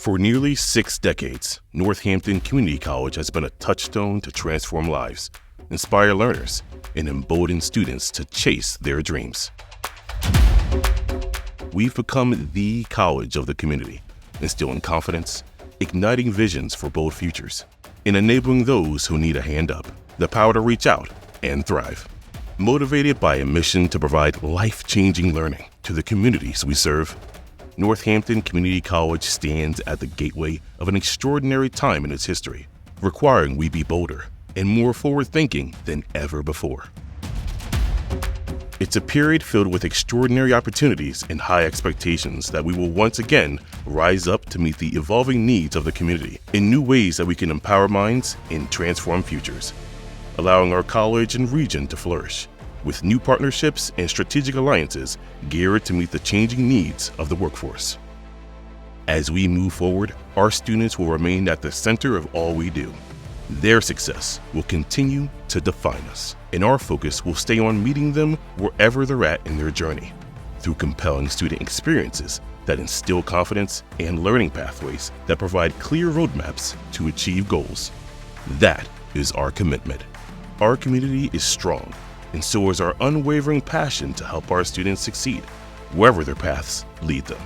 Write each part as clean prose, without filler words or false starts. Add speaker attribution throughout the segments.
Speaker 1: For nearly 6 decades, Northampton Community College has been a touchstone to transform lives, inspire learners, and embolden students to chase their dreams. We've become the college of the community, instilling confidence, igniting visions for bold futures, and enabling those who need a hand up, the power to reach out and thrive. Motivated by a mission to provide life-changing learning to the communities we serve, Northampton Community College stands at the gateway of an extraordinary time in its history, requiring we be bolder and more forward-thinking than ever before. It's a period filled with extraordinary opportunities and high expectations that we will once again rise up to meet the evolving needs of the community in new ways that we can empower minds and transform futures, allowing our college and region to flourish, with new partnerships and strategic alliances geared to meet the changing needs of the workforce. As we move forward, our students will remain at the center of all we do. Their success will continue to define us, and our focus will stay on meeting them wherever they're at in their journey, through compelling student experiences that instill confidence and learning pathways that provide clear roadmaps to achieve goals. That is our commitment. Our community is strong, and so is our unwavering passion to help our students succeed, wherever their paths lead them.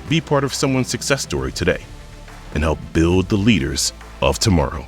Speaker 1: Be part of someone's success story today, and help build the leaders of tomorrow.